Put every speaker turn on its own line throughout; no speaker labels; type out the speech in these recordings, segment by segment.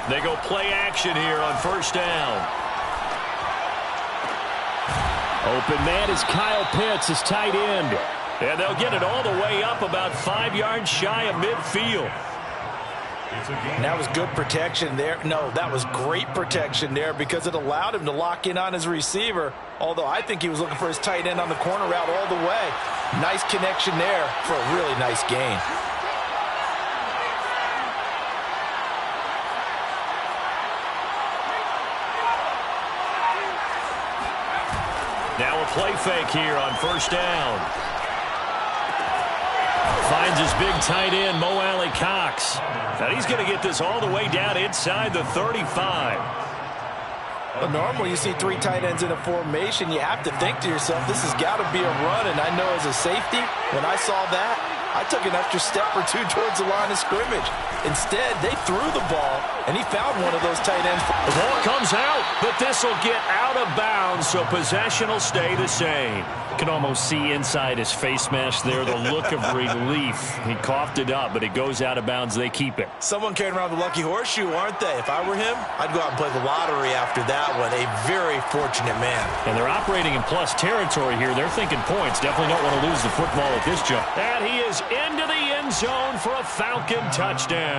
They go play action here on first down. Open man is Kyle Pitts, his tight end. And they'll get it all the way up about 5 yards shy of midfield.
And that was good protection there. No, that was great protection there because it allowed him to lock in on his receiver. Although I think he was looking for his tight end on the corner route all the way. Nice connection there for a really nice gain.
Now a play fake here on first down. Finds his big tight end, Mo Alley-Cox. And he's going to get this all the way down inside the 35.
Well, normally you see 3 tight ends in a formation. You have to think to yourself, this has got to be a run. And I know as a safety, when I saw that, I took an extra step or 2 towards the line of scrimmage. Instead, they threw the ball, and he found one of those tight ends.
The ball comes out, but this will get out of bounds, so possession will stay the same. You can almost see inside his face mask there the look of relief. He coughed it up, but it goes out of bounds. They keep it.
Someone carrying around the lucky horseshoe, aren't they? If I were him, I'd go out and play the lottery after that one. A very fortunate man.
And they're operating in plus territory here. They're thinking points. Definitely don't want to lose the football at this jump. And he is into the end zone for a Falcon touchdown.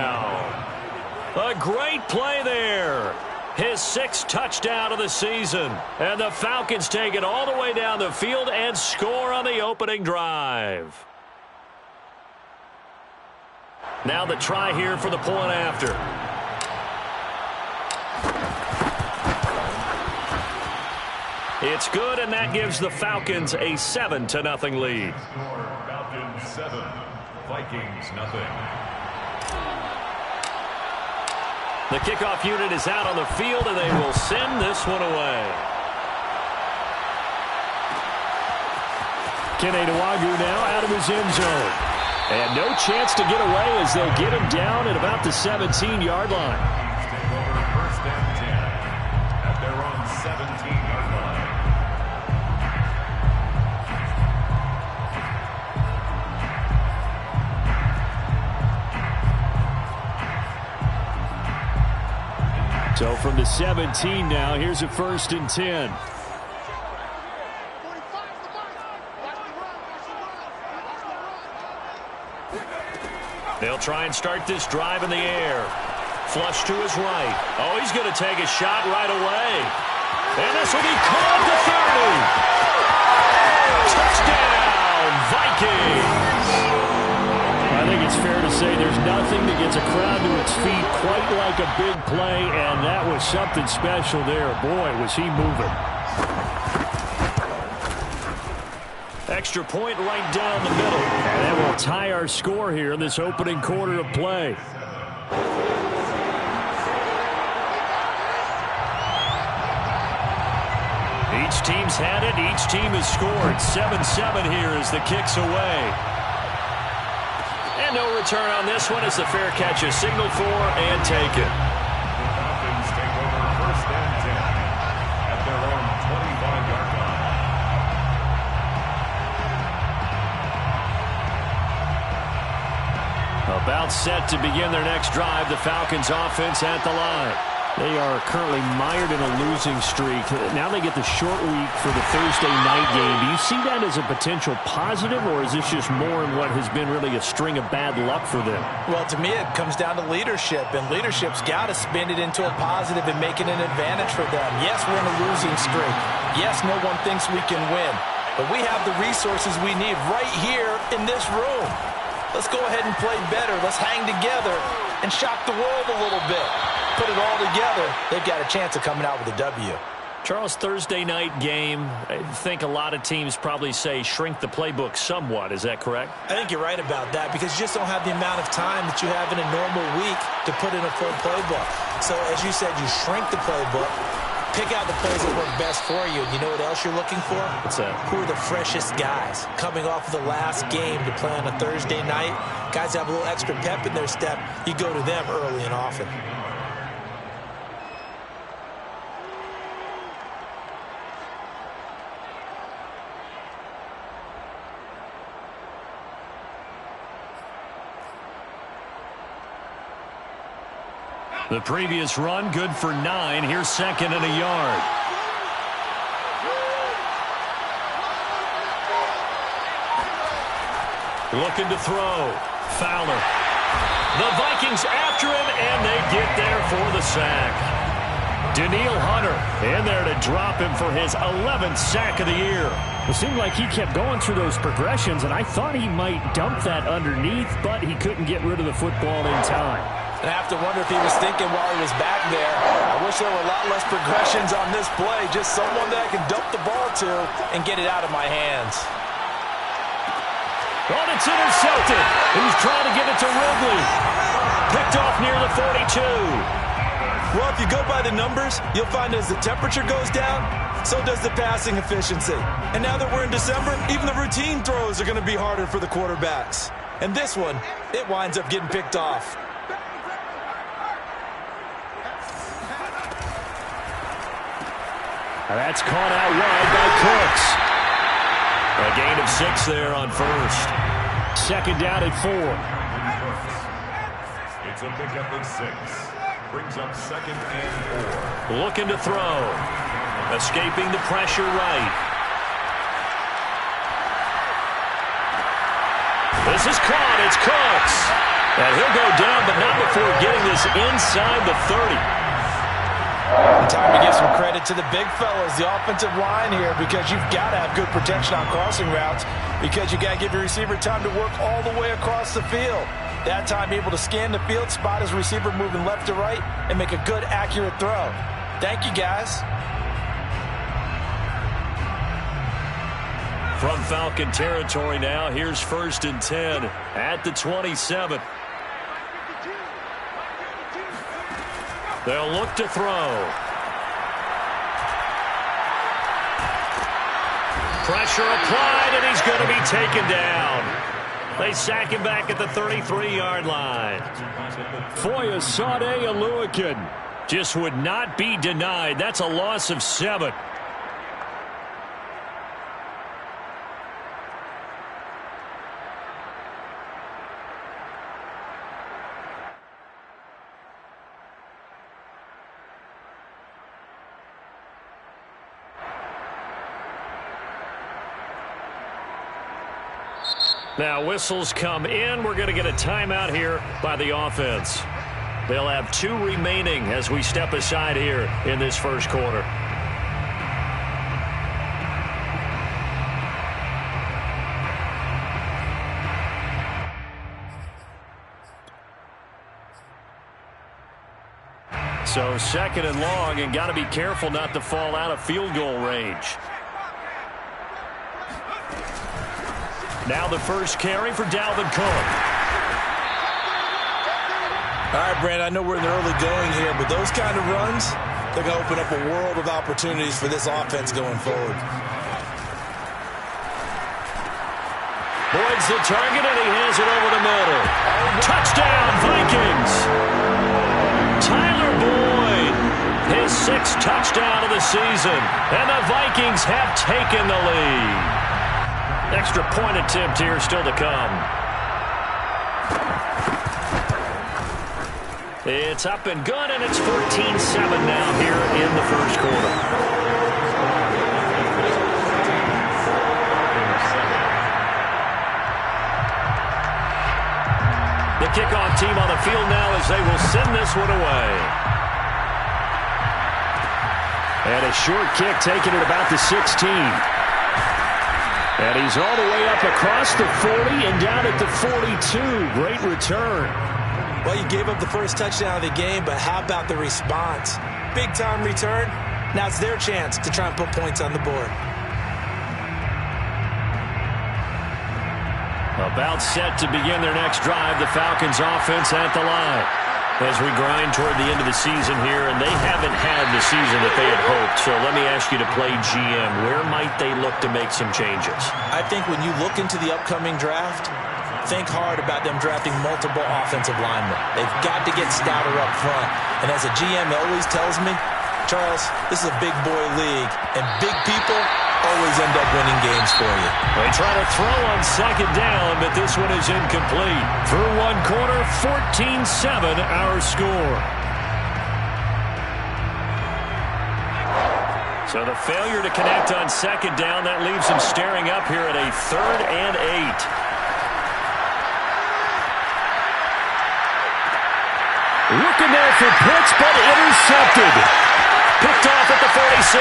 A great play there. His 6th touchdown of the season. And the Falcons take it all the way down the field and score on the opening drive. Now the try here for the point after. It's good, and that gives the Falcons a 7-0 lead.
Falcons 7, Vikings nothing.
The kickoff unit is out on the field, and they will send this one away. Kyng-Atl now out of his end zone. And no chance to get away as they'll get him down at about the 17-yard line.
Take over first and 10 at their own 17-yard line.
So from the 17 now, here's a 1st and 10. They'll try and start this drive in the air. Flush to his right. Oh, he's going to take a shot right away. And this will be called the 30. Touchdown, Vikings. I think it's fair to say there's nothing that gets a crowd to its feet quite like a big play, and that was something special there. Boy, was he moving. Extra point right down the middle. And that will tie our score here in this opening quarter of play. Each team's had it. Each team has scored. 7-7 here as the kick's away. And no return on this one as the fair catch is signaled for and taken.
The Falcons take over first and 10 at their own 25-yard line.
About set to begin their next drive. The Falcons offense at the line. They are currently mired in a losing streak. Now they get the short week for the Thursday night game. Do you see that as a potential positive, or is this just more in what has been really a string of bad luck for them?
Well, to me, it comes down to leadership, and leadership's got to spin it into a positive and make it an advantage for them. Yes, we're in a losing streak. Yes, no one thinks we can win, but we have the resources we need right here in this room. Let's go ahead and play better. Let's hang together and shock the world a little bit. Put it all together, they've got a chance of coming out with a W.
Charles, Thursday night game, I think a lot of teams probably say shrink the playbook somewhat. Is that correct?
I think you're right about that because you just don't have the amount of time that you have in a normal week to put in a full playbook. So, as you said, you shrink the playbook, pick out the plays that work best for you. And you know what else you're looking for?
What's that?
Who are the freshest guys coming off of the last game to play on a Thursday night? Guys have a little extra pep in their step. You go to them early and often.
The previous run, good for 9. Here's second and a yard. Looking to throw. Fowler. The Vikings after him, and they get there for the sack. Danielle Hunter in there to drop him for his 11th sack of the year.
It seemed like he kept going through those progressions, and I thought he might dump that underneath, but he couldn't get rid of the football in time.
And I have to wonder if he was thinking while he was back there, I wish there were a lot less progressions on this play, just someone that I can dump the ball to and get it out of my hands.
Oh, it's intercepted. He's trying to give it to Ridley. Picked off near the 42.
Well, if you go by the numbers, you'll find as the temperature goes down, so does the passing efficiency. And now that we're in December, even the routine throws are going to be harder for the quarterbacks. And this one, it winds up getting picked off.
That's caught out wide by Cooks. A gain of 6 there on first. Second down at 4.
It's a pickup of 6. Brings up second and 4.
Looking to throw. Escaping the pressure right. This is caught. It's Cooks. And he'll go down, but not before getting this inside the 30.
Time to give some credit to the big fellas, the offensive line here, because you've got to have good protection on crossing routes, because you got to give your receiver time to work all the way across the field. That time able to scan the field, spot his receiver moving left to right, and make a good, accurate throw. Thank you, guys.
From Falcon territory now, here's first and 10 at the 27. They'll look to throw. Pressure applied, and he's going to be taken down. They sack him back at the 33-yard line. Foyesade Oluwakin just would not be denied. That's a loss of 7. Now whistles come in. We're going to get a timeout here by the offense. They'll have 2 remaining as we step aside here in this first quarter. So second and long, and got to be careful not to fall out of field goal range. Now the first carry for Dalvin Cook.
All right, Brandon, I know we're in the early going here, but those kind of runs, they're going to open up a world of opportunities for this offense going forward.
Boyd's the target, and he hands it over the middle. Touchdown, Vikings! Tyler Boyd, his 6th touchdown of the season, and the Vikings have taken the lead. Extra point attempt here still to come. It's up and good, and it's 14-7 now here in the first quarter. The kickoff team on the field now as they will send this one away. And a short kick taken at about the 16. And he's all the way up across the 40 and down at the 42. Great return.
Well, you gave up the first touchdown of the game, but how about the response? Big-time return. Now it's their chance to try and put points on the board.
About set to begin their next drive, the Falcons offense at the line. As we grind toward the end of the season here, and they haven't had the season that they had hoped. So let me ask you to play GM. Where might they look to make some changes?
I think when you look into the upcoming draft, think hard about them drafting multiple offensive linemen. They've got to get stouter up front. And as a GM always tells me, Charles, this is a big boy league, and big people always end up winning games for you.
They try to throw on second down, but this one is incomplete. Through one quarter, 14-7 our score. So the failure to connect on second down, that leaves him staring up here at a 3rd and 8.
Looking there for Pitts, but intercepted.
Picked off at the 46.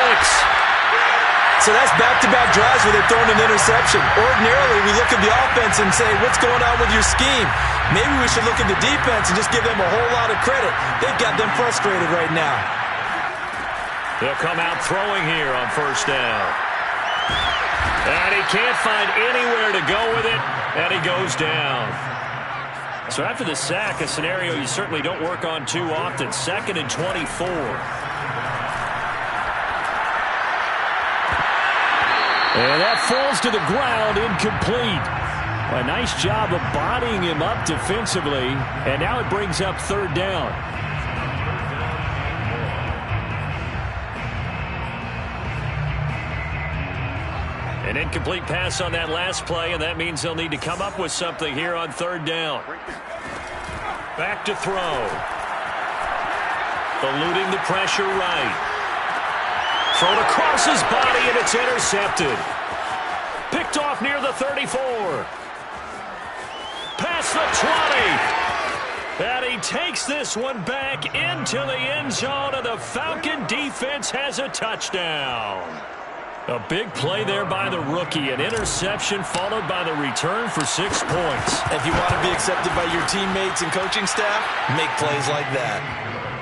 So that's back-to-back drives where they're throwing an interception. Ordinarily, we look at the offense and say, what's going on with your scheme? Maybe we should look at the defense and just give them a whole lot of credit. They've got them frustrated right now.
They'll come out throwing here on 1st down. And he can't find anywhere to go with it, and he goes down. So after the sack, a scenario you certainly don't work on too often. 2nd and 24.
And that falls to the ground, incomplete. A nice job of bodying him up defensively, and now it brings up 3rd down.
An incomplete pass on that last play, and that means they'll need to come up with something here on 3rd down. Back to throw. Eluding the pressure right. Thrown across his body, and it's intercepted. Picked off near the 34. Past the 20. And he takes this one back into the end zone, and the Falcon defense has a touchdown. A big play there by the rookie. An interception followed by the return for 6 points.
If you want to be accepted by your teammates and coaching staff, make plays like that.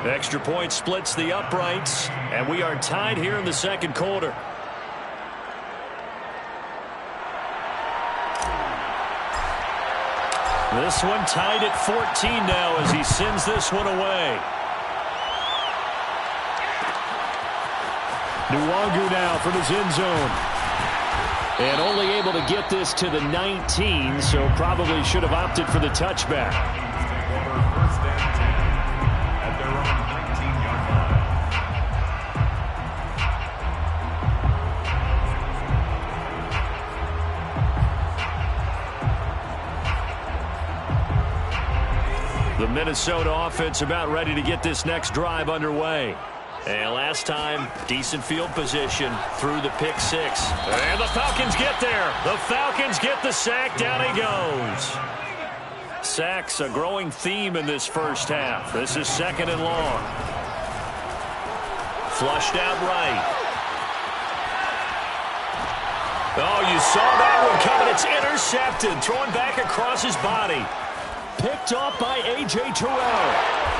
Extra point splits the uprights, and we are tied here in the 2nd quarter. This one tied at 14 now as he sends this one away.
Nwangu now from his end zone. And only able to get this to the 19, so probably should have opted for the touchback.
Take over 1st and 10 at their own 19-yard line.
The Minnesota offense about ready to get this next drive underway. And last time, decent field position through the pick 6. And the Falcons get there. The Falcons get the sack. Down he goes. Sacks a growing theme in this first half. This is 2nd and long. Flushed out right. Oh, you saw that one coming. It's intercepted. Thrown back across his body. Picked off by A.J. Terrell.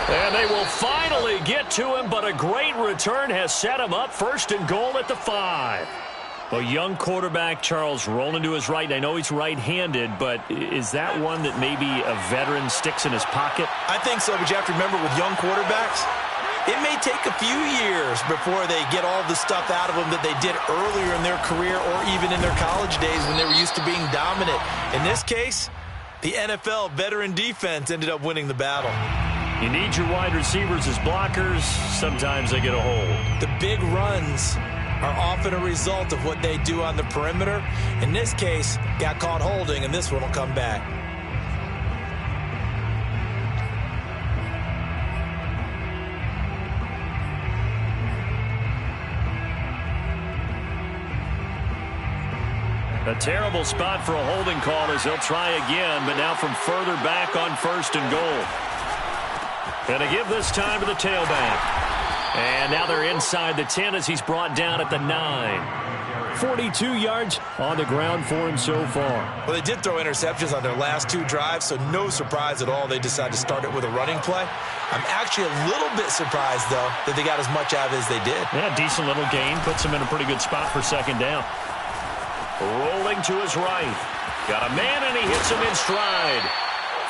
And they will finally get to him, but a great return has set him up 1st and goal at the 5. A young quarterback, Charles, rolling to his right. I know he's right-handed, but is that one that maybe a veteran sticks in his pocket?
I think so, but you have to remember with young quarterbacks, it may take a few years before they get all the stuff out of them that they did earlier in their career or even in their college days when they were used to being dominant. In this case, the NFL veteran defense ended up winning the battle.
You need your wide receivers as blockers. Sometimes they get a hold.
The big runs are often a result of what they do on the perimeter. In this case, got caught holding, and this one will come back.
A terrible spot for a holding call as they'll try again, but now from further back on 1st and goal. Going to give this time to the tailback. And now they're inside the 10 as he's brought down at the 9.
42 yards on the ground for him so far.
Well, they did throw interceptions on their last 2 drives, so no surprise at all they decided to start it with a running play. I'm actually a little bit surprised, though, that they got as much out of it as they did.
Yeah, decent little gain. Puts him in a pretty good spot for 2nd down. Rolling to his right. Got a man, and he hits him in stride.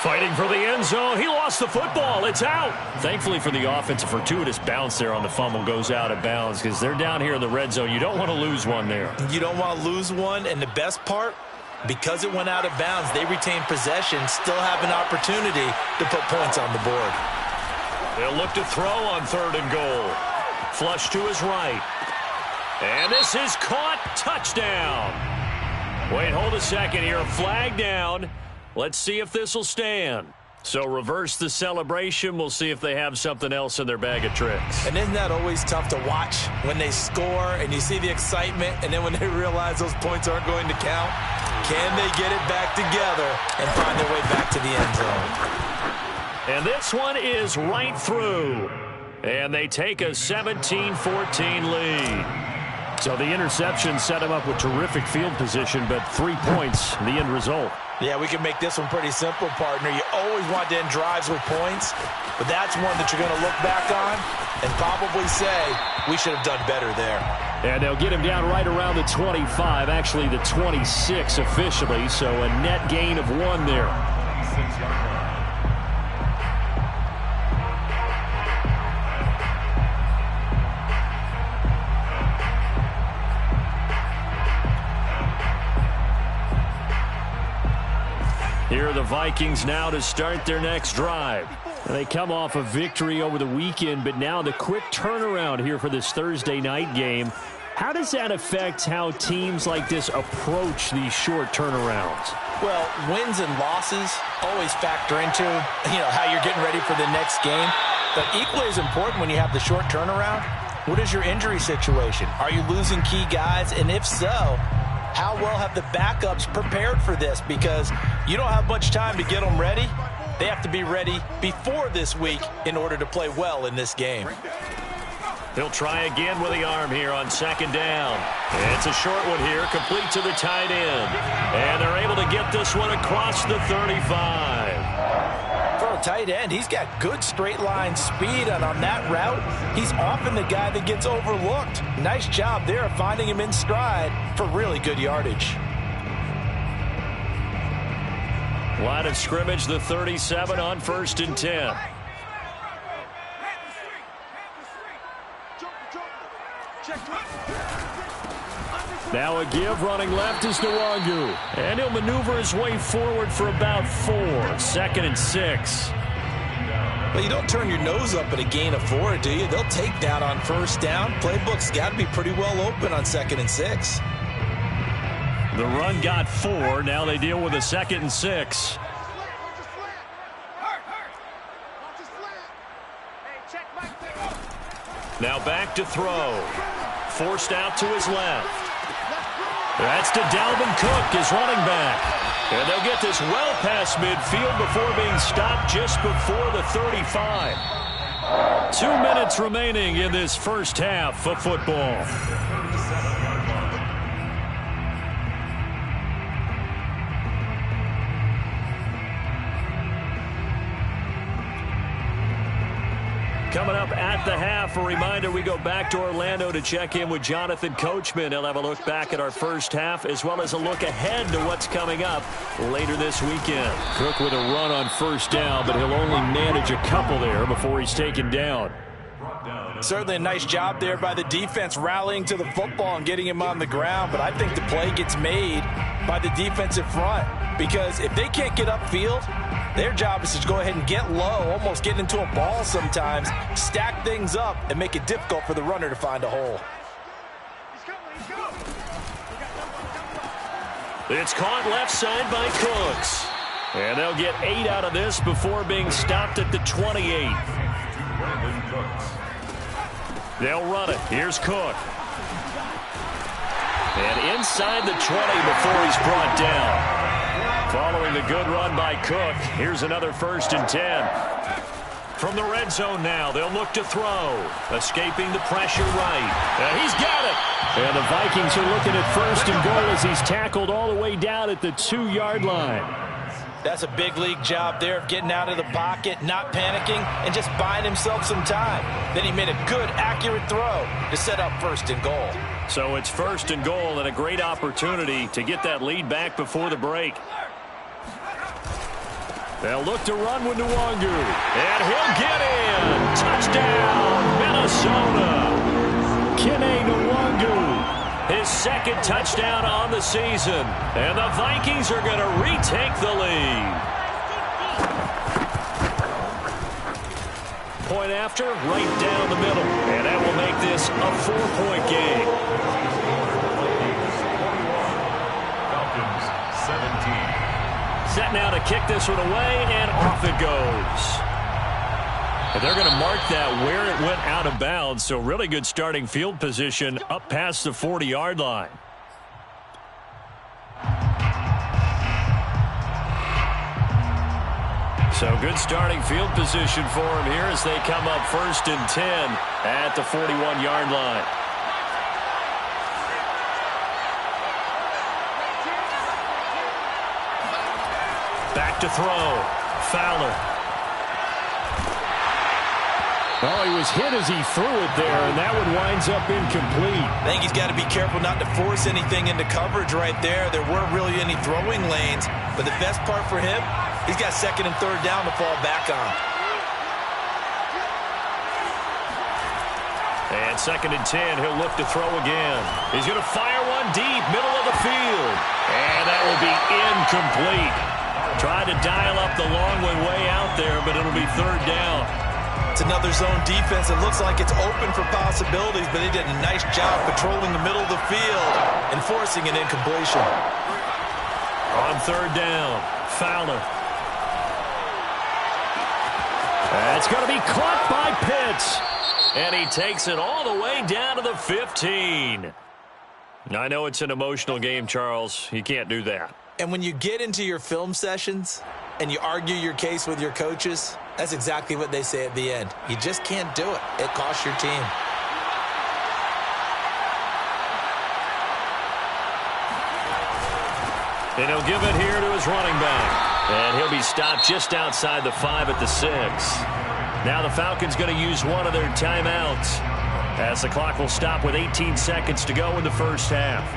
Fighting for the end zone. He lost the football. It's out. Thankfully for the offense, a fortuitous bounce there on the fumble goes out of bounds because they're down here in the red zone. You don't want to lose one there.
You don't want to lose one, and the best part, because it went out of bounds, they retain possession, still have an opportunity to put points on the board.
They'll look to throw on 3rd and goal. Flush to his right. And this is caught. Touchdown. Wait, hold a second here. Flag down. Let's see if this will stand. So reverse the celebration. We'll see if they have something else in their bag of tricks.
And isn't that always tough to watch when they score and you see the excitement, and then when they realize those points aren't going to count? Can they get it back together and find their way back to the end zone?
And this one is right through. And they take a 17-14 lead.
So the interception set him up with terrific field position, but 3 points, the end result.
Yeah, we can make this one pretty simple, partner. You always want to end drives with points, but that's one that you're going to look back on and probably say, we should have done better there.
And they'll get him down right around the 25, actually the 26 officially, so a net gain of 1 there.
Here are the Vikings now to start their next drive.
They come off a victory over the weekend, but now the quick turnaround here for this Thursday night game. How does that affect how teams like this approach these short turnarounds?
Well, wins and losses always factor into, how you're getting ready for the next game. But equally as important when you have the short turnaround, what is your injury situation? Are you losing key guys? And if so, how well have the backups prepared for this? Because you don't have much time to get them ready. They have to be ready before this week in order to play well in this game.
He'll try again with the arm here on second down. It's a short one here, complete to the tight end. And they're able to get this one across the 35.
For a tight end, he's got good straight line speed, and on that route, he's often the guy that gets overlooked. Nice job there of finding him in stride for really good yardage.
Line of scrimmage, the 37 on 1st and 10.
Now a give, running left is Nwangu.
And he'll maneuver his way forward for about 4. 2nd and 6.
Well, you don't turn your nose up at a gain of 4, do you? They'll take that on 1st down. Playbook's got to be pretty well open on 2nd and 6.
The run got 4. Now they deal with a 2nd and 6. Now back to throw. Forced out to his left. That's to Dalvin Cook, his running back. And they'll get this well past midfield before being stopped just before the 35. 2 minutes remaining in this first half of football. Coming up at the half, a reminder, we go back to Orlando to check in with Jonathan Coachman. He'll have a look back at our first half as well as a look ahead to what's coming up later this weekend.
Cook with a run on 1st down, but he'll only manage a couple there before he's taken down.
Certainly a nice job there by the defense rallying to the football and getting him on the ground, but I think the play gets made by the defensive front because if they can't get upfield, their job is to go ahead and get low, almost get into a ball sometimes, stack things up, and make it difficult for the runner to find a hole.
It's caught left side by Cooks. And they'll get 8 out of this before being stopped at the 28. They'll run it. Here's Cook. And inside the 20 before he's brought down. Following the good run by Cook, here's another 1st and 10. From the red zone now, they'll look to throw. Escaping the pressure right. And he's got it.
And the Vikings are looking at 1st and goal as he's tackled all the way down at the 2-yard line.
That's a big league job there of getting out of the pocket, not panicking, and just buying himself some time. Then he made a good, accurate throw to set up 1st and goal.
So it's 1st and goal and a great opportunity to get that lead back before the break. They'll look to run with Nwangu. And he'll get in. Touchdown, Minnesota. Kyng-Atl, his 2nd touchdown on the season. And the Vikings are going to retake the lead. Point after, right down the middle. And that will make this a 4-point game.
Falcons 17.
Set now to kick this one away, and off it goes. And they're going to mark that where it went out of bounds, so really good starting field position up past the 40-yard line. So good starting field position for him here as they come up 1st and 10 at the 41-yard line. Back to throw. Fowler.
Well, he was hit as he threw it there, and that one winds up incomplete.
I think he's got to be careful not to force anything into coverage right there. There weren't really any throwing lanes, but the best part for him, he's got 2nd and 3rd down to fall back on.
And 2nd and 10, he'll look to throw again. He's going to fire one deep, middle of the field. And that will be incomplete. Tried to dial up the long one way out there, but it'll be 3rd down.
It's another zone defense. It looks like it's open for possibilities, but they did a nice job patrolling the middle of the field and forcing an incompletion.
On 3rd down, Fowler. That's going to be caught by Pitts. And he takes it all the way down to the 15. I know it's an emotional game, Charles. You can't do that.
And when you get into your film sessions and you argue your case with your coaches, that's exactly what they say at the end. You just can't do it. It costs your team.
And he'll give it here to his running back. And he'll be stopped just outside the 5 at the 6. Now the Falcons going to use one of their timeouts as the clock will stop with 18 seconds to go in the first half.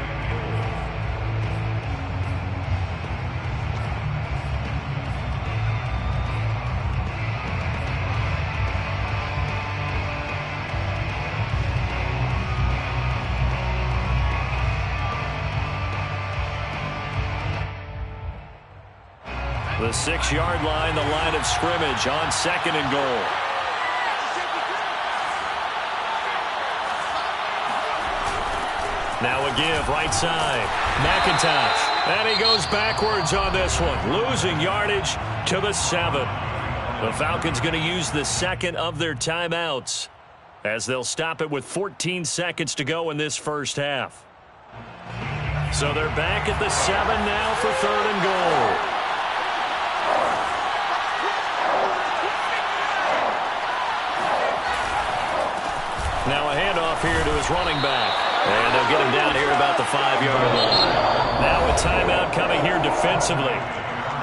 The 6-yard line, the line of scrimmage on 2nd and goal. Now a give, right side. McIntosh. And he goes backwards on this one. Losing yardage to the 7. The Falcons going to use the 2nd of their timeouts as they'll stop it with 14 seconds to go in this first half. So they're back at the 7 now for 3rd and goal. Now a handoff here to his running back. And they'll get him down here about the 5-yard line. Now a timeout coming here defensively.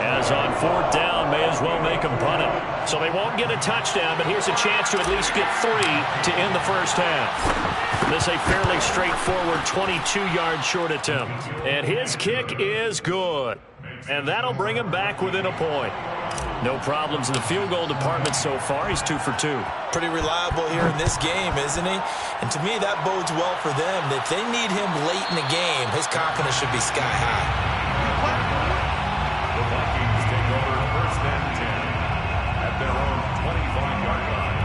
As on 4th down, may as well make them punt it. So they won't get a touchdown, but here's a chance to at least get 3 to end the first half. This is a fairly straightforward 22-yard short attempt. And his kick is good. And that'll bring him back within a point. No problems in the field goal department so far. He's 2 for 2.
Pretty reliable here in this game, isn't he? And to me, that bodes well for them. If they need him late in the game, his confidence should be sky high.
The Vikings take over 1st and 10 at their own 25-yard line.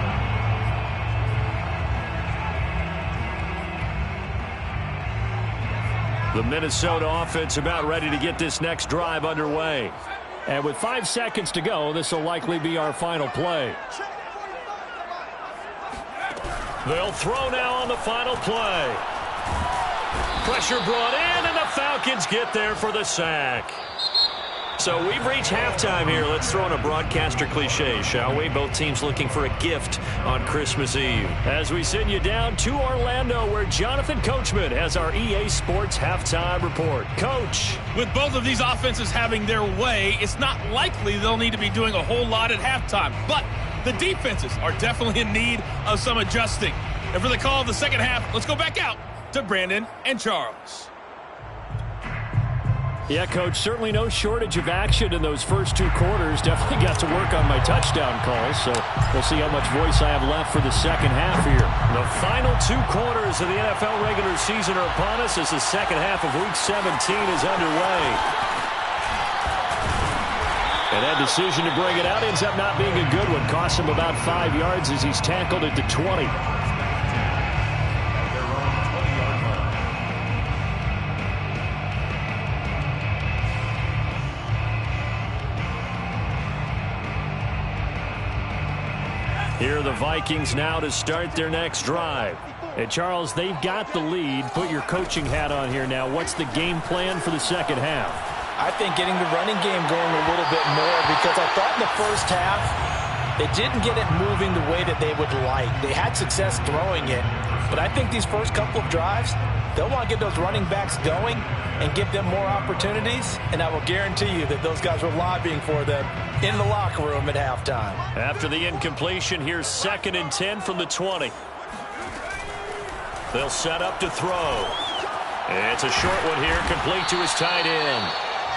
The Minnesota offense about ready to get this next drive underway.
And with 5 seconds to go, this will likely be our final play.
They'll throw now on the final play. Pressure brought in, and the Falcons get there for the sack. So we've reached halftime here. Let's throw in a broadcaster cliche, shall we? Both teams looking for a gift on Christmas Eve. As we send you down to Orlando, where Jonathan Coachman has our EA Sports halftime report. Coach.
With both of these offenses having their way, it's not likely they'll need to be doing a whole lot at halftime. But the defenses are definitely in need of some adjusting. And for the call of the second half, let's go back out to Brandon and Charles.
Yeah, Coach, certainly no shortage of action in those first 2 quarters. Definitely got to work on my touchdown calls, so we'll see how much voice I have left for the second half here.
The final 2 quarters of the NFL regular season are upon us as the second half of Week 17 is underway. And that decision to bring it out ends up not being a good one. Costs him about 5 yards as he's tackled at the 20.
Here are the Vikings now to start their next drive. And Charles, they've got the lead. Put your coaching hat on here now. What's the game plan for the second half?
I think getting the running game going a little bit more, because I thought in the first half they didn't get it moving the way that they would like. They had success throwing it, but I think these first couple of drives, they'll want to get those running backs going and give them more opportunities, and I will guarantee you that those guys were lobbying for them in the locker room at halftime.
After the incompletion, here's 2nd and 10 from the 20. They'll set up to throw. It's a short one here, complete to his tight end.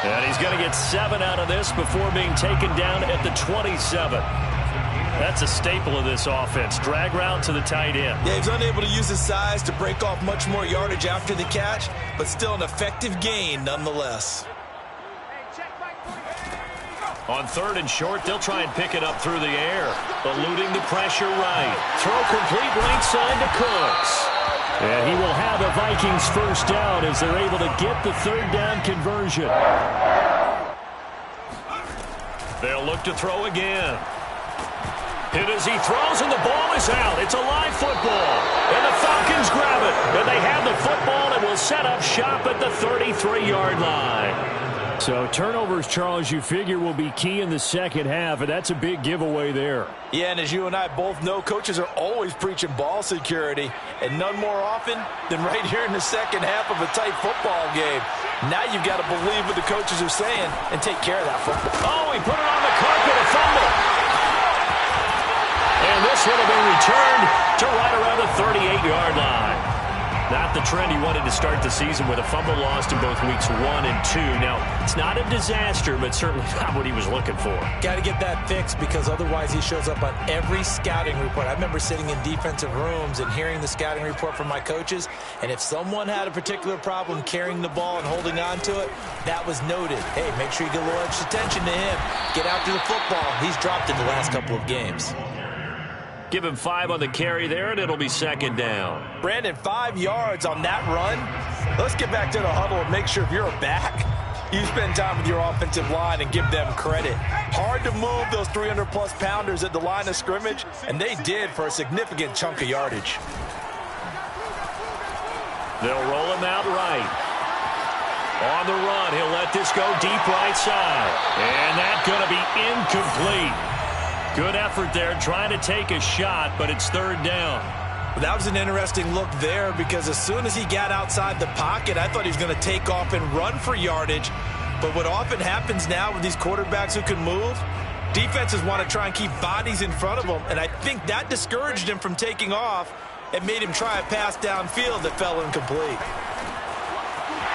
And he's going to get 7 out of this before being taken down at the 27. That's a staple of this offense. Drag route to the tight end.
Yeah, he's unable to use his size to break off much more yardage after the catch, but still an effective gain nonetheless.
On 3rd and short, they'll try and pick it up through the air. Eluding the pressure right. Throw complete right side to Cooks. And he will have a Vikings first down as they're able to get the 3rd down conversion. They'll look to throw again. Hit as he throws, and the ball is out. It's a live football. And the Falcons grab it. And they have the football and will set up shop at the 33-yard line. So turnovers, Charles, you figure will be key in the second half, and that's a big giveaway there.
Yeah, and as you and I both know, coaches are always preaching ball security, and none more often than right here in the second half of a tight football game. Now you've got to believe what the coaches are saying and take care of that football.
Oh, he put it on the carpet, a fumble. And this one will be returned to right around the 38-yard line. Not the trend he wanted to start the season with a fumble lost in both weeks 1 and 2. Now, it's not a disaster, but certainly not what he was looking for.
Got to get that fixed, because otherwise he shows up on every scouting report. I remember sitting in defensive rooms and hearing the scouting report from my coaches, and if someone had a particular problem carrying the ball and holding on to it, that was noted. Hey, make sure you get a little extra attention to him. Get after the football. He's dropped it the last couple of games.
Give him 5 on the carry there, and it'll be 2nd down.
Brandon, 5 yards on that run. Let's get back to the huddle and make sure if you're a back, you spend time with your offensive line and give them credit. Hard to move those 300-plus pounders at the line of scrimmage, and they did for a significant chunk of yardage.
They'll roll him out right. On the run, he'll let this go deep right side. And that's going to be incomplete. Good effort there, trying to take a shot, but it's 3rd down.
That was an interesting look there, because as soon as he got outside the pocket, I thought he was going to take off and run for yardage. But what often happens now with these quarterbacks who can move, defenses want to try and keep bodies in front of them, and I think that discouraged him from taking off and made him try a pass downfield that fell incomplete.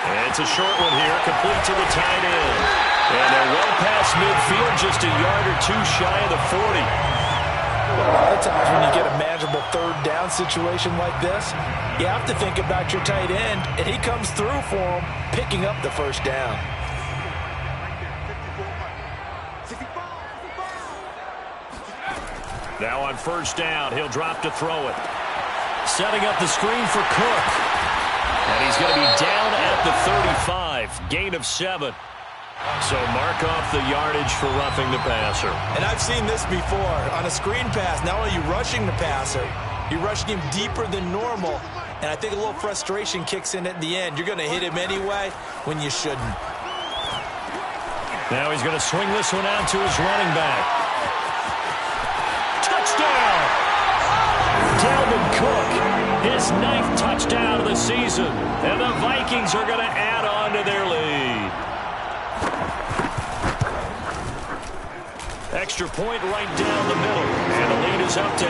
And it's a short one here, complete to the tight end. And they're well past midfield, just a yard or 2 shy of the 40.
Well, a lot of times when you get a manageable 3rd down situation like this, you have to think about your tight end, and he comes through for him, picking up the first down.
Now on 1st down, he'll drop to throw it. Setting up the screen for Cook. And he's going to be down at the 35. Gain of 7. So mark off the yardage for roughing the passer.
And I've seen this before. On a screen pass, not only are you rushing the passer, you're rushing him deeper than normal. And I think a little frustration kicks in at the end. You're going to hit him anyway when you shouldn't.
Now he's going to swing this one out to his running back. Touchdown! Dalvin Cook, his 9th touchdown of the season. And the Vikings are going to add on to their lead. Extra point right down the middle. And the lead is up to 8.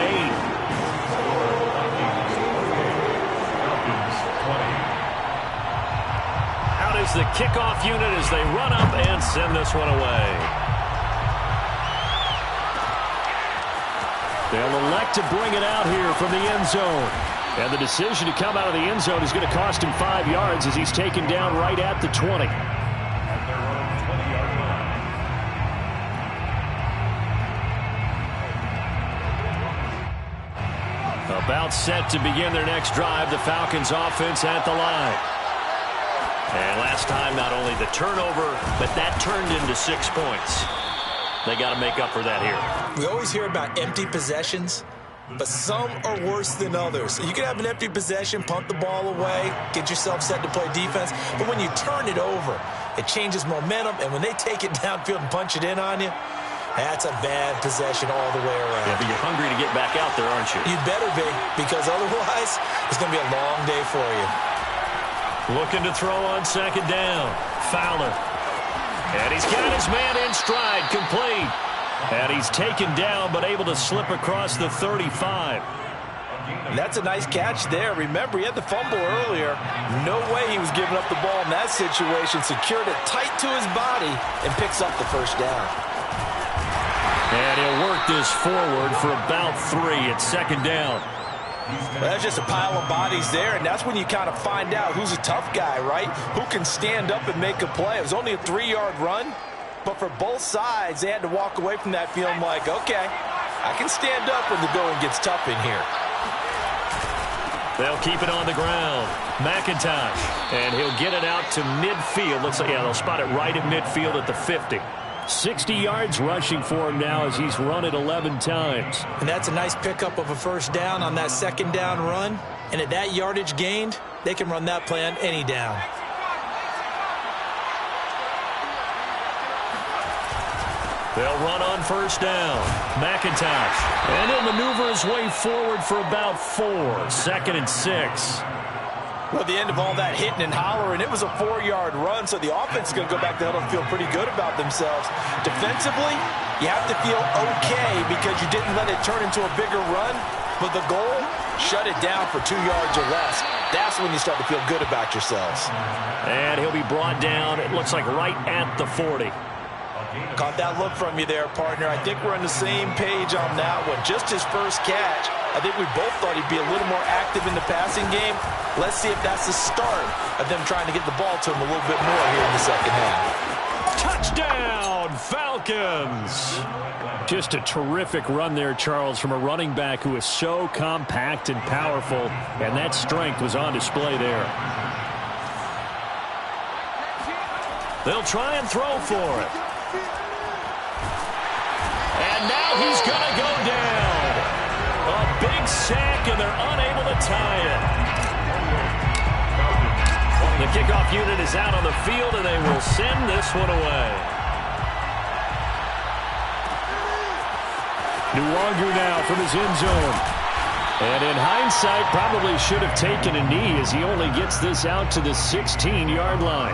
Out is the kickoff unit as they run up and send this one away. They'll elect to bring it out here from the end zone. And the decision to come out of the end zone is going to cost him 5 yards as he's taken down right at the 20. About set to begin their next drive, the Falcons offense at the line. And last time, not only the turnover, but that turned into 6 points.
They got to make up for that here.
We always hear about empty possessions, but some are worse than others. You can have an empty possession, punt the ball away, get yourself set to play defense, but when you turn it over, it changes momentum, and when they take it downfield and punch it in on you, that's a bad possession all the way around.
Yeah, but you're hungry to get back out there, aren't you?
You better be, because otherwise, it's going to be a long day for you.
Looking to throw on second down. Fowler. And he's got his man in stride, complete. And he's taken down, but able to slip across the 35.
And that's a nice catch there. Remember, he had the fumble earlier. No way he was giving up the ball in that situation. Secured it tight to his body and picks up the first down.
And he'll work this forward for about 3 at second down.
Well, that's just a pile of bodies there, and that's when you kind of find out who's a tough guy, right? Who can stand up and make a play. It was only a 3-yard run, but for both sides, they had to walk away from that feeling like, okay, I can stand up when the going gets tough in here.
They'll keep it on the ground. McIntosh, and he'll get it out to midfield. Looks like, yeah, they'll spot it right at midfield at the 50. 60 yards rushing for him now as he's run it 11 times.
And that's a nice pickup of a first down on that second down run. And at that yardage gained, they can run that play on any down.
They'll run on first down. McIntosh. And he'll maneuver his way forward for about 4. Second and 6.
Well, at the end of all that hitting and hollering, it was a 4-yard run, so the offense is going to go back to the hill and feel pretty good about themselves. Defensively, you have to feel okay because you didn't let it turn into a bigger run, but the goal, shut it down for 2 yards or less. That's when you start to feel good about yourselves.
And he'll be brought down, it looks like right at the 40.
Caught that look from you there, partner. I think we're on the same page on that one. Just his first catch, I think we both thought he'd be a little more active in the passing game. Let's see if that's the start of them trying to get the ball to him a little bit more here in the second half.
Touchdown, Falcons! Just a terrific run there, Charles, from a running back who is so compact and powerful, and that strength was on display there. They'll try and throw for it. And now he's going to go down. A big sack, and they're unable to tie it. The kickoff unit is out on the field, and they will send this one away. Nwangu now from his end zone. And in hindsight, probably should have taken a knee as he only gets this out to the 16-yard line.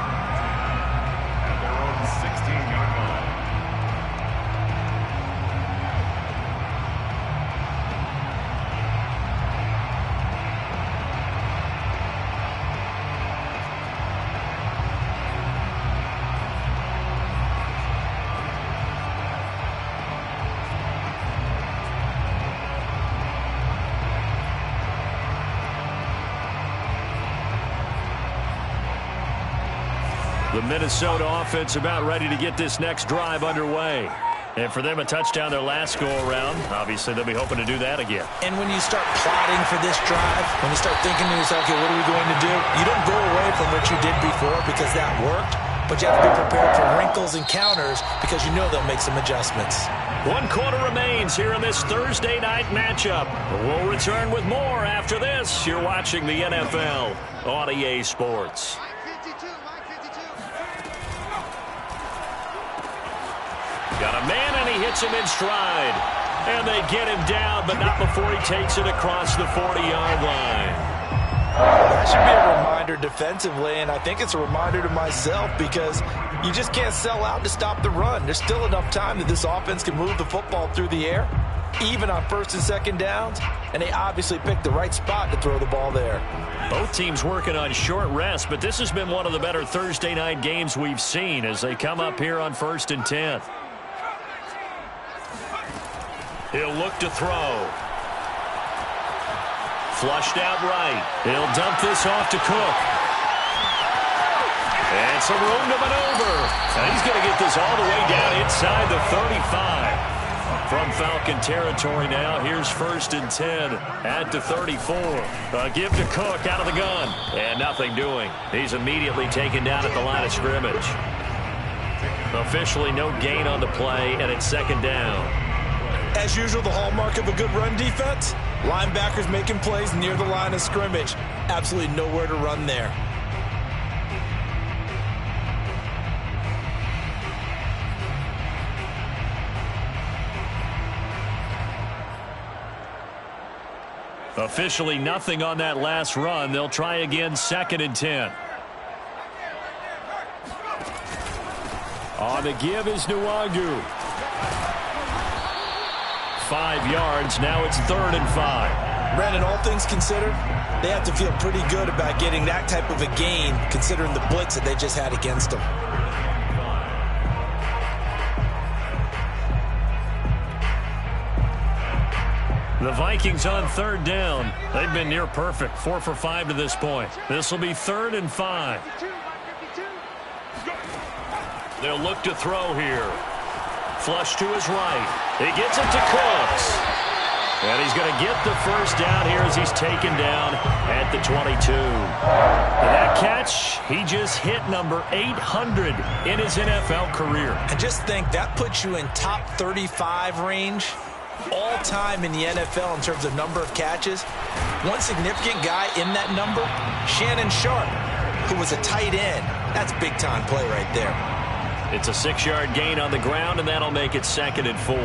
The Minnesota offense about ready to get this next drive underway. And for them, a touchdown their last go-around. Obviously, they'll be hoping to do that again.
And when you start plotting for this drive, when you start thinking to yourself, okay, what are we going to do? You don't go away from what you did before because that worked, but you have to be prepared for wrinkles and counters because you know they'll make some adjustments.
1 quarter remains here in this Thursday night matchup. We'll return with more after this. You're watching the NFL on EA Sports. Got a man, and he hits him in stride. And they get him down, but not before he takes it across the 40-yard line.
That should be a reminder defensively, and I think it's a reminder to myself because you just can't sell out to stop the run. There's still enough time that this offense can move the football through the air, even on first and second downs, and they obviously picked the right spot to throw the ball there.
Both teams working on short rest, but this has been one of the better Thursday night games we've seen as they come up here on 1st and 10. He'll look to throw. Flushed out right. He'll dump this off to Cook. And some room to maneuver. And he's going to get this all the way down inside the 35. From Falcon territory now, here's 1st and 10 at the 34. A give to Cook out of the gun. And nothing doing. He's immediately taken down at the line of scrimmage. Officially no gain on the play, and it's second down.
As usual, the hallmark of a good run defense, linebackers making plays near the line of scrimmage. Absolutely nowhere to run there.
Officially nothing on that last run. They'll try again, 2nd and 10. On the give is Nwangu. 5 yards. Now it's 3rd and 5.
Brandon, all things considered, they have to feel pretty good about getting that type of a gain, considering the blitz that they just had against them.
The Vikings on 3rd down. They've been near perfect. 4 for 5 to this point. This will be 3rd and 5. They'll look to throw here. Flush to his right. He gets it to Cooks. And he's going to get the first down here as he's taken down at the 22. And that catch, he just hit number 800 in his NFL career.
I just think that puts you in top 35 range all time in the NFL in terms of number of catches. One significant guy in that number, Shannon Sharp, who was a tight end. That's big-time play right there.
It's a 6-yard gain on the ground, and that'll make it 2nd and 4.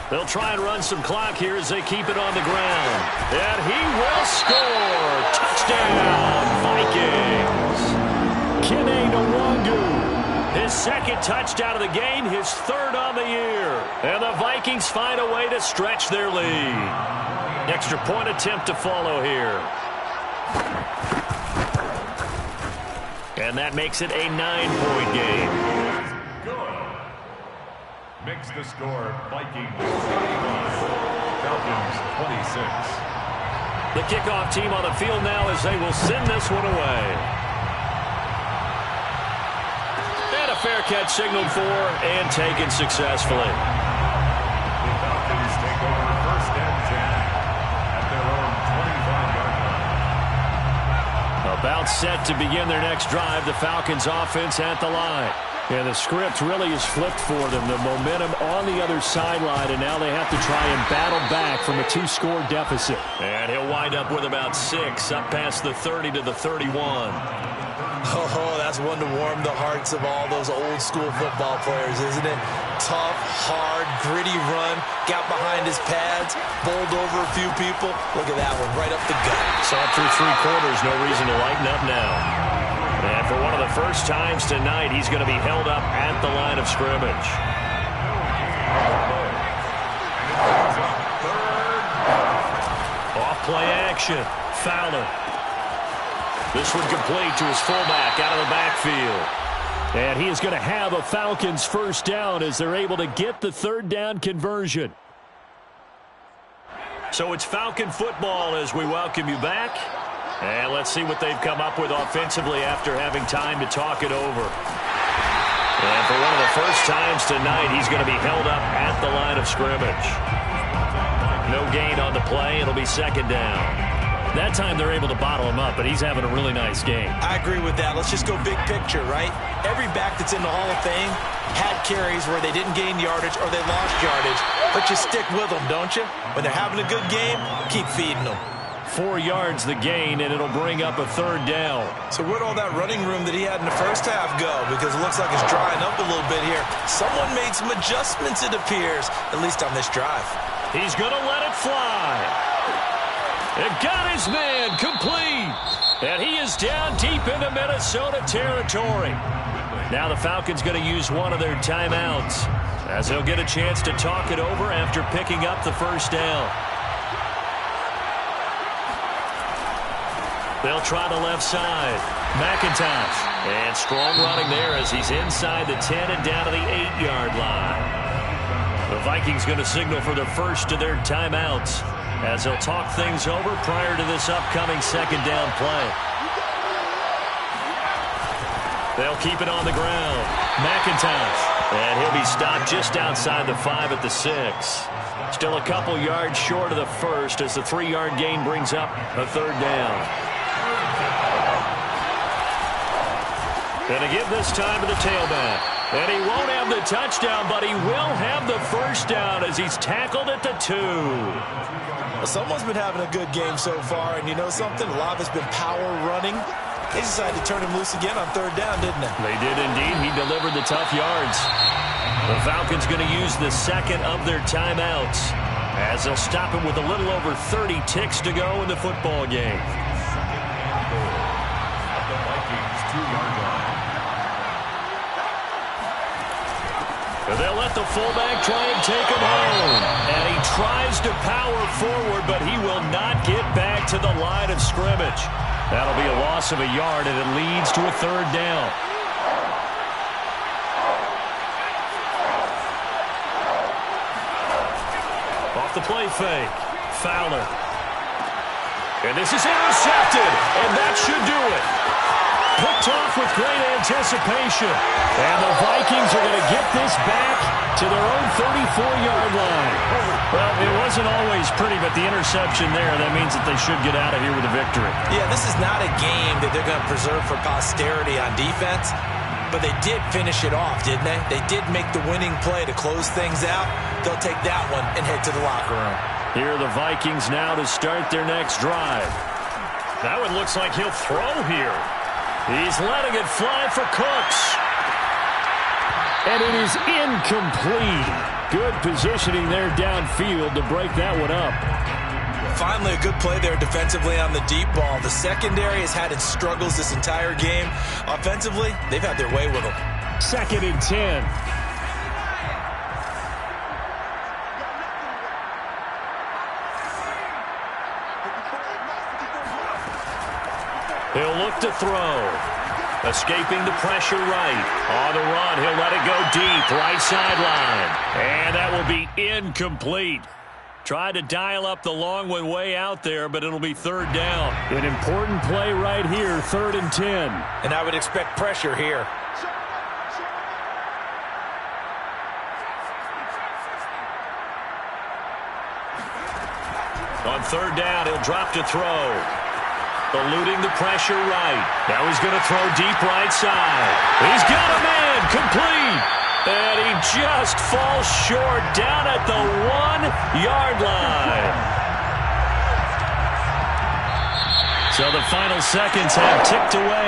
They'll try and run some clock here as they keep it on the ground. And he will score. Touchdown, Vikings. Kyng-Atl, his 2nd touchdown of the game, his 3rd on the year. And the Vikings find a way to stretch their lead. Extra point attempt to follow here. And that makes it a 9-point game.
Makes the score Vikings 31, Falcons 26.
The kickoff team on the field now as they will send this one away. And a fair catch signaled for and taken successfully.
The Falcons take over 1st and 10 at their own 25-yard line.
About set to begin their next drive, the Falcons offense at the line. Yeah, the script really is flipped for them. The momentum on the other sideline, and now they have to try and battle back from a 2-score deficit.
And he'll wind up with about 6, up past the 30 to the 31.
Oh, that's one to warm the hearts of all those old-school football players, isn't it? Tough, hard, gritty run, got behind his pads, bowled over a few people. Look at that one, right up the gut.
Saw it through 3 quarters, no reason to lighten up now. And for one of the first times tonight, he's going to be held up at the line of scrimmage. Off play action. Fowler. This one complete to his fullback out of the backfield. And he is going to have a Falcons first down as they're able to get the 3rd down conversion. So it's Falcon football as we welcome you back. And let's see what they've come up with offensively after having time to talk it over. And for one of the first times tonight, he's going to be held up at the line of scrimmage. No gain on the play. It'll be 2nd down. That time they're able to bottle him up, but he's having a really nice game.
I agree with that. Let's just go big picture, right? Every back that's in the Hall of Fame had carries where they didn't gain yardage or they lost yardage. But you stick with them, don't you? When they're having a good game, keep feeding them.
4 yards the gain, and it'll bring up a 3rd down.
So where'd all that running room that he had in the first half go? Because it looks like it's drying up a little bit here. Someone made some adjustments, it appears, at least on this drive.
He's going to let it fly. It got his man complete. And he is down deep into Minnesota territory. Now the Falcons going to use one of their timeouts as they'll get a chance to talk it over after picking up the first down. They'll try the left side. McIntosh. And strong running there as he's inside the 10 and down to the 8-yard line. The Vikings going to signal for the first of their timeouts as they'll talk things over prior to this upcoming 2nd down play. They'll keep it on the ground. McIntosh. And he'll be stopped just outside the 5 at the 6. Still a couple yards short of the first as the 3-yard gain brings up a 3rd down. And to give this time to the tailback. And he won't have the touchdown, but he will have the first down as he's tackled at the 2.
Well, someone's been having a good game so far, and you know something? A lot of it's been power running. They decided to turn him loose again on 3rd down, didn't they?
They did indeed. He delivered the tough yards. The Falcons going to use the second of their timeouts as they'll stop him with a little over 30 ticks to go in the football game.
At the Vikings 2-yard line.
They'll let the fullback try and take him home. And he tries to power forward, but he will not get back to the line of scrimmage. That'll be a loss of a yard, and it leads to a 3rd down. Off the play fake. Fowler. And this is intercepted, and that should do it. Picked off with great anticipation. And the Vikings are going to get this back to their own 34-yard line. Well, it wasn't always pretty, but the interception there, that means that they should get out of here with a victory.
Yeah, this is not a game that they're going to preserve for posterity on defense, but they did finish it off, didn't they? They did make the winning play to close things out. They'll take that one and head to the locker room.
Here are the Vikings now to start their next drive. That one looks like he'll throw here. He's letting it fly for Cooks. And it is incomplete. Good positioning there downfield to break that one up.
Finally, a good play there defensively on the deep ball. The secondary has had its struggles this entire game. Offensively, they've had their way with them.
2nd and 10. He'll look to throw. Escaping the pressure right. On the run, he'll let it go deep. Right sideline. And that will be incomplete. Tried to dial up the long one way out there, but it'll be 3rd down. An important play right here, 3rd and 10.
And I would expect pressure here.
On 3rd down, he'll drop to throw. Eluding the pressure right. Now he's going to throw deep right side. He's got a man, complete. And he just falls short down at the 1-yard line. So the final seconds have ticked away.